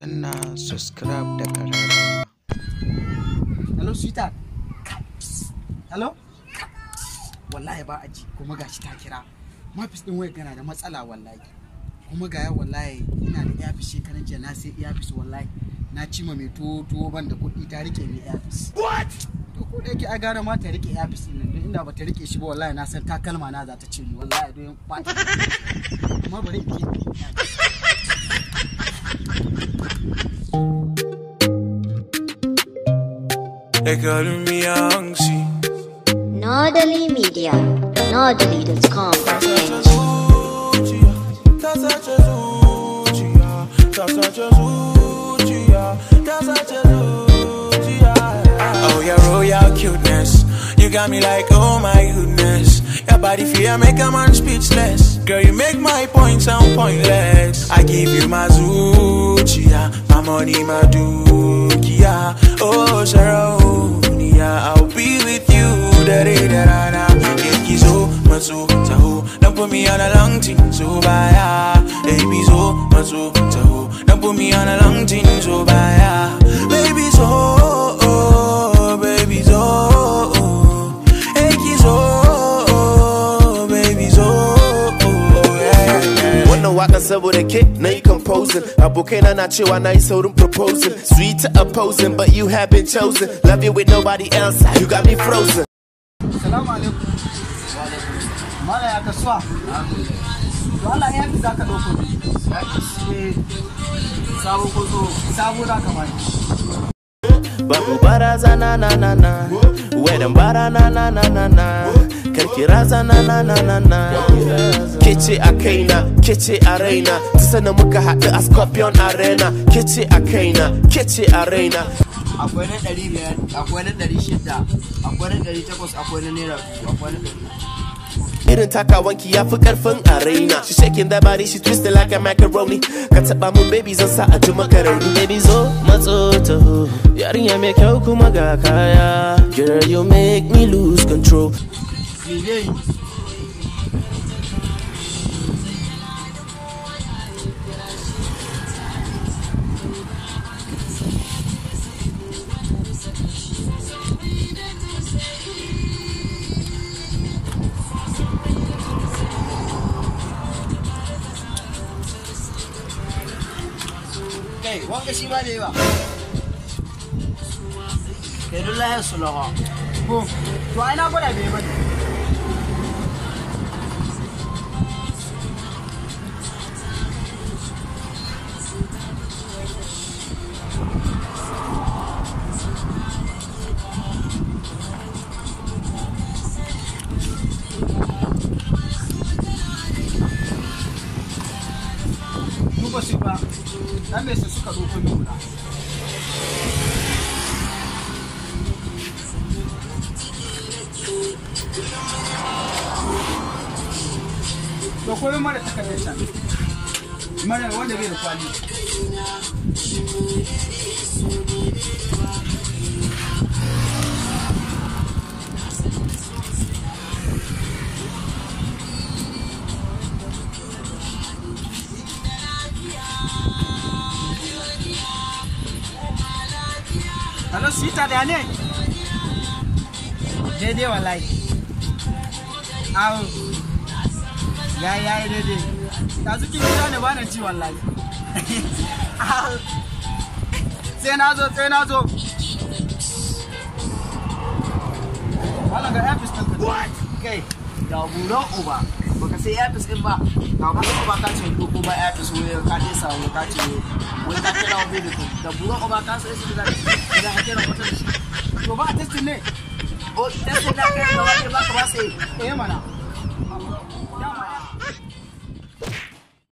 danna subscribe da ƙararrawa. Hello sweetheart. Hello? Wallahi ba a ji kuma gashi ta kira. Mafis din waya gana da matsala wallahi. Kuma ga ya wallahi ina da earpiece shekaran jiya na sai earpiece wallahi. Na cima mai tuwo ban da kuɗi ta rike mai earpiece. What? To ko da yake a gara ma ta rike earpiece din nan inda ba ta rike shi ba wallahi na san takalma na za ta ce ni wallahi don ba ta. Amma bari in ke. They calling me Angsi. Nordali Media, Nordali.com. Oh, your royal cuteness. You got me like, oh my goodness. Your body feel make a man speechless. Girl, you make my points sound pointless. I give you my Zuchia, my money, my dukia. Oh, Sharonia, I'll be with you. Da-da-da-da-da. Kizo, Matsu, Tahu. Don't put me on a long thing, so baya. Baby, so, Matsu, Tahu. Don't put me on a long thing, so baya. Baby, so, oh, baby, so. Waka saboda ke na yi composing. Abokaina na cewa na yi saurin proposing. Sweet to opposing, but you have been chosen. Love you with nobody else, you got me frozen. Assalamu alaikum. Mala ya kasuwa. To Allah ya fi zaka dauko ni. Sabo ko so sabo da kamar. Babu baraza na na na na. Wedan bara na na na na na. Karkiraza na na na na na. Kece a kaina, kece a raina. Tisana muka haɗu a Scorpion Arena. Kece a kaina, kece a raina. Akwai na 500, akwai na 600, akwai na 800, akwai na naira 2, akwai na 100. Irin takawanki ya fi karfin a raina. She shaking that body, she twisted like a macaroni. Ka taɓa mun baby zan sa a ji makaroni. Baby zo matso taho, yarinya mai kyau kuma ga kaya. Girl you make me lose control. Kai, wanga shi ba da yawa. Kai dole ya sulawa. Ko, to ai na gwada bai bane. Duba shi ba. Dan me su suka doko nuna. To koyo mara takardar can. Mara wanda bai da kwali. Hello, sweetheart, da ne? Daidai wallahi. Awo. Ya yi daidai. Ta suke gida ne ba na ci wallahi. Sai na zo. Wala ga earpiece ɗin ka. What? Kai, da buron uba. Baka sai earpiece ɗin ba. Ga buron uba ka ce ko ba earpiece wai ka ce sawo ka ce wai ka kira wa baby da buron uba ka sai su da ka kira wata da shi. To ba testing ne. O testing da kai ba ka ba sai. Mana.